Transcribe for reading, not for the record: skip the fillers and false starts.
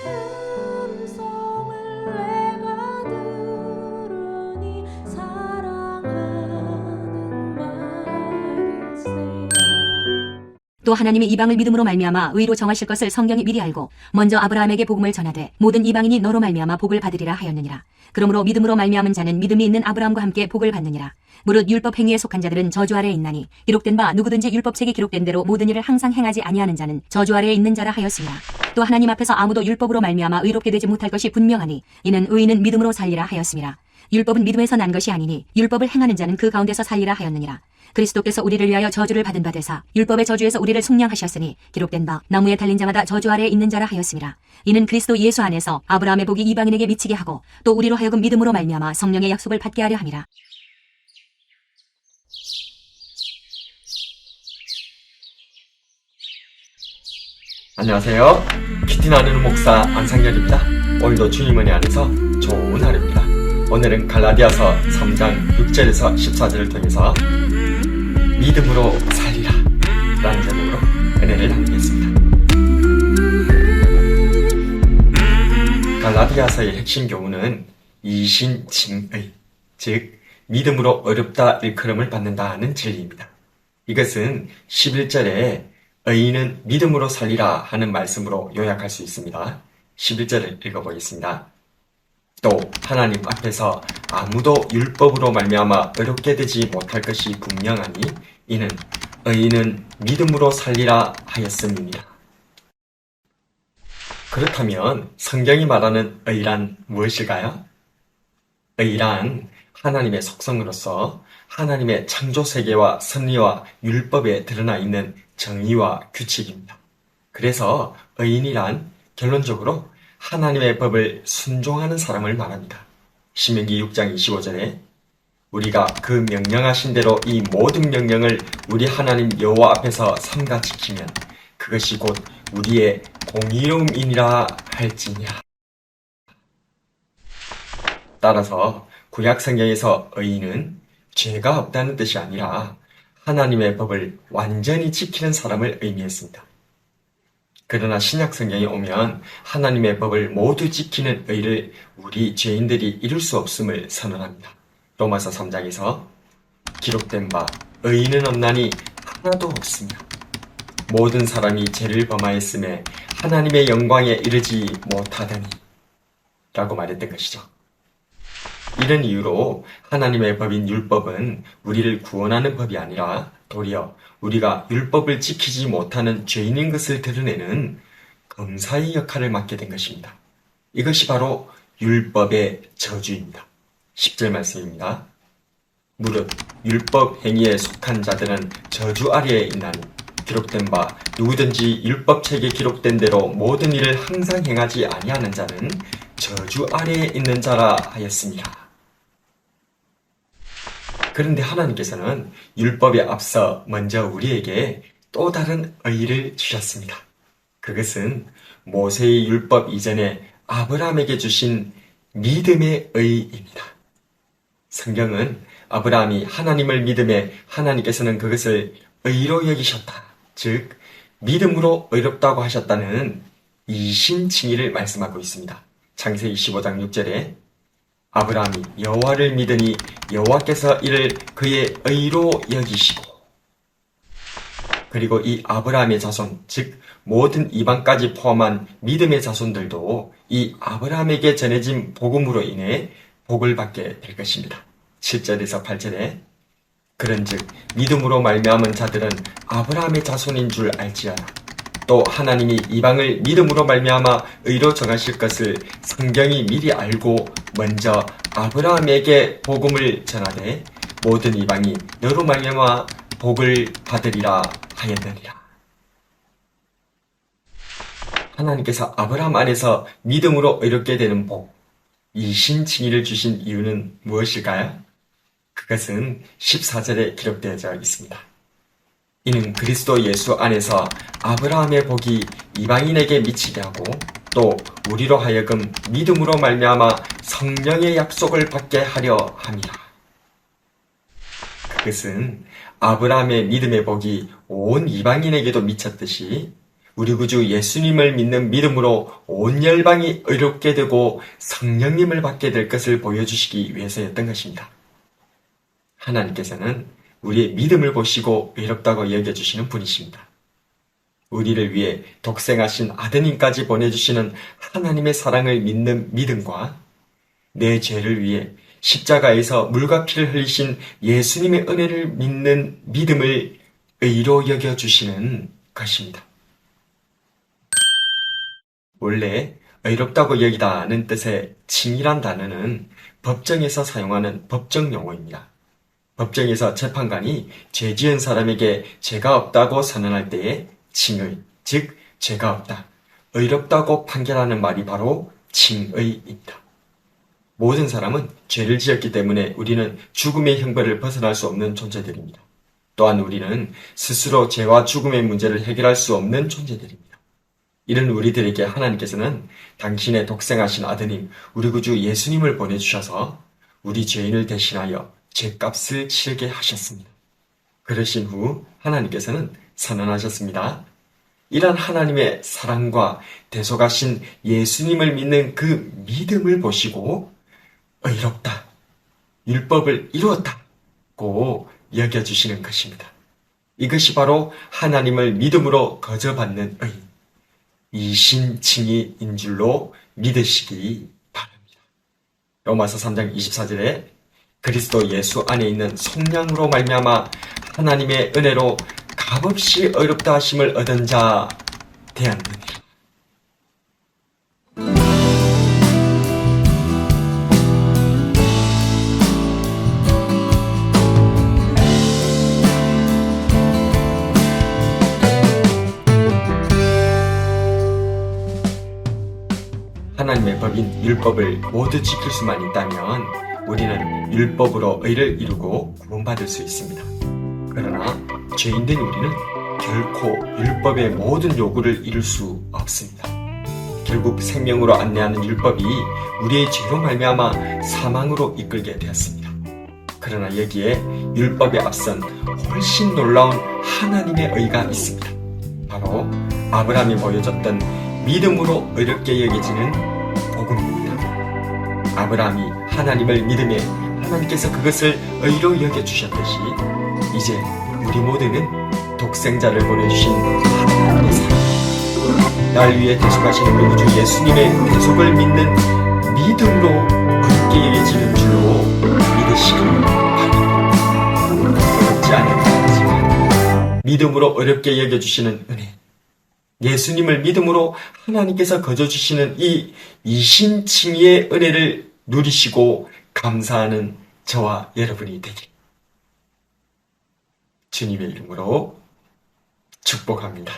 음성을 내가 들으니 사랑하는 말일세. 또 하나님이 이방을 믿음으로 말미암아 의로 정하실 것을 성경이 미리 알고 먼저 아브라함에게 복음을 전하되 모든 이방인이 너로 말미암아 복을 받으리라 하였느니라. 그러므로 믿음으로 말미암은 자는 믿음이 있는 아브라함과 함께 복을 받느니라. 무릇 율법 행위에 속한 자들은 저주 아래에 있나니 기록된 바 누구든지 율법책에 기록된 대로 모든 일을 항상 행하지 아니하는 자는 저주 아래에 있는 자라 하였으니라. 또 하나님 앞에서 아무도 율법으로 말미암아 의롭게 되지 못할 것이 분명하니 이는 의인은 믿음으로 살리라 하였음이라. 율법은 믿음에서 난 것이 아니니 율법을 행하는 자는 그 가운데서 살리라 하였느니라. 그리스도께서 우리를 위하여 저주를 받은 바 되사 율법의 저주에서 우리를 속량하셨으니 기록된 바 나무에 달린 자마다 저주 아래에 있는 자라 하였음이라. 이는 그리스도 예수 안에서 아브라함의 복이 이방인에게 미치게 하고 또 우리로 하여금 믿음으로 말미암아 성령의 약속을 받게 하려 함이라. 안녕하세요. 키티 나누는 목사 안상열입니다. 오늘도 주님 은혜 안에서 좋은 하루입니다. 오늘은 갈라디아서 3장 6절에서 14절을 통해서 믿음으로 살리라 라는 제목으로 은혜를 나누겠습니다. 갈라디아서의 핵심 교훈은 이신칭의, 즉 믿음으로 어렵다 일컬음을 받는다는 진리입니다. 이것은 11절에 의인은 믿음으로 살리라 하는 말씀으로 요약할 수 있습니다. 11절을 읽어보겠습니다. 또 하나님 앞에서 아무도 율법으로 말미암아 어렵게 되지 못할 것이 분명하니 이는 의인은 믿음으로 살리라 하였음이니라. 그렇다면 성경이 말하는 의란 무엇일까요? 의란 하나님의 속성으로서 하나님의 창조세계와 섭리와 율법에 드러나 있는 정의와 규칙입니다. 그래서 의인이란 결론적으로 하나님의 법을 순종하는 사람을 말합니다. 신명기 6장 25절에 우리가 그 명령하신 대로 이 모든 명령을 우리 하나님 여호와 앞에서 삼가 지키면 그것이 곧 우리의 공의로움이니라 할지니라. 따라서 구약 성경에서 의인은 죄가 없다는 뜻이 아니라 하나님의 법을 완전히 지키는 사람을 의미했습니다. 그러나 신약 성경에 오면 하나님의 법을 모두 지키는 의를 우리 죄인들이 이룰 수 없음을 선언합니다. 로마서 3장에서 기록된 바 의인은 없나니 하나도 없으며 모든 사람이 죄를 범하였음에 하나님의 영광에 이르지 못하더니 라고 말했던 것이죠. 이런 이유로 하나님의 법인 율법은 우리를 구원하는 법이 아니라 도리어 우리가 율법을 지키지 못하는 죄인인 것을 드러내는 검사의 역할을 맡게 된 것입니다. 이것이 바로 율법의 저주입니다. 10절 말씀입니다. 무릇 율법 행위에 속한 자들은 저주 아래에 있나니 기록된 바 누구든지 율법책에 기록된 대로 모든 일을 항상 행하지 아니하는 자는 저주 아래에 있는 자라 하였습니다. 그런데 하나님께서는 율법에 앞서 먼저 우리에게 또 다른 의의를 주셨습니다. 그것은 모세의 율법 이전에 아브라함에게 주신 믿음의 의의입니다. 성경은 아브라함이 하나님을 믿음에 하나님께서는 그것을 의로 여기셨다. 즉 믿음으로 의롭다고 하셨다는 이신칭의를 말씀하고 있습니다. 창세기 15장 6절에 아브라함이 여호와를 믿으니 여호와께서 이를 그의 의로 여기시고, 그리고 이 아브라함의 자손, 즉 모든 이방까지 포함한 믿음의 자손들도 이 아브라함에게 전해진 복음으로 인해 복을 받게 될 것입니다. 7절에서 8절에 그런즉 믿음으로 말미암은 자들은 아브라함의 자손인 줄 알지어라. 또 하나님이 이방을 믿음으로 말미암아 의로 정하실 것을 성경이 미리 알고 먼저 아브라함에게 복음을 전하되 모든 이방이 너로 말미암아 복을 받으리라 하였느니라. 하나님께서 아브라함 안에서 믿음으로 의롭게 되는 복, 이 신칭의를 주신 이유는 무엇일까요? 그것은 14절에 기록되어 있습니다. 이는 그리스도 예수 안에서 아브라함의 복이 이방인에게 미치게 하고 또 우리로 하여금 믿음으로 말미암아 성령의 약속을 받게 하려 함이라. 그것은 아브라함의 믿음의 복이 온 이방인에게도 미쳤듯이 우리 구주 예수님을 믿는 믿음으로 온 열방이 의롭게 되고 성령님을 받게 될 것을 보여주시기 위해서였던 것입니다. 하나님께서는 우리의 믿음을 보시고 의롭다고 여겨주시는 분이십니다. 우리를 위해 독생하신 아드님까지 보내주시는 하나님의 사랑을 믿는 믿음과 내 죄를 위해 십자가에서 물과 피를 흘리신 예수님의 은혜를 믿는 믿음을 의로 여겨주시는 것입니다. 원래 의롭다고 여기다는 뜻의 칭이란 단어는 법정에서 사용하는 법정 용어입니다. 법정에서 재판관이 죄 지은 사람에게 죄가 없다고 선언할 때에 칭의, 즉 죄가 없다, 의롭다고 판결하는 말이 바로 칭의입니다. 모든 사람은 죄를 지었기 때문에 우리는 죽음의 형벌을 벗어날 수 없는 존재들입니다. 또한 우리는 스스로 죄와 죽음의 문제를 해결할 수 없는 존재들입니다. 이런 우리들에게 하나님께서는 당신의 독생하신 아드님, 우리 구주 예수님을 보내주셔서 우리 죄인을 대신하여 죄값을 치르게 하셨습니다. 그러신 후 하나님께서는 선언하셨습니다. 이런 하나님의 사랑과 대속하신 예수님을 믿는 그 믿음을 보시고 의롭다, 율법을 이루었다고 여겨주시는 것입니다. 이것이 바로 하나님을 믿음으로 거저받는 의, 이신칭의인 줄로 믿으시기 바랍니다. 로마서 3장 24절에 그리스도 예수 안에 있는 성령으로 말미암아 하나님의 은혜로 값없이 의롭다 하심을 얻은 자 되었느니라. 하나님의 법인 율법을 모두 지킬 수만 있다면 우리는 율법으로 의를 이루고 구원받을 수 있습니다. 그러나 죄인된 우리는 결코 율법의 모든 요구를 이룰 수 없습니다. 결국 생명으로 안내하는 율법이 우리의 죄로 말미암아 사망으로 이끌게 되었습니다. 그러나 여기에 율법에 앞선 훨씬 놀라운 하나님의 의가 있습니다. 바로 아브라함이 보여줬던 믿음으로 의롭게 여겨지는 복음입니다. 아브라함이 하나님을 믿음에 하나님께서 그것을 의로 여겨주셨듯이 이제 우리 모두는 독생자를 보내주신 하나님의 사랑, 날 위해 대속하신 우리 구주 예수님의 대속을 믿는 믿음으로 의롭게 여겨지는 줄로 믿으시기 바랍니다. 어렵지 않은 것이지만 믿음으로 어렵게 여겨주시는 은혜, 예수님을 믿음으로 하나님께서 거저주시는 이 이신칭의의 은혜를 누리시고 감사하는 저와 여러분이 되길 주님의 이름으로 축복합니다.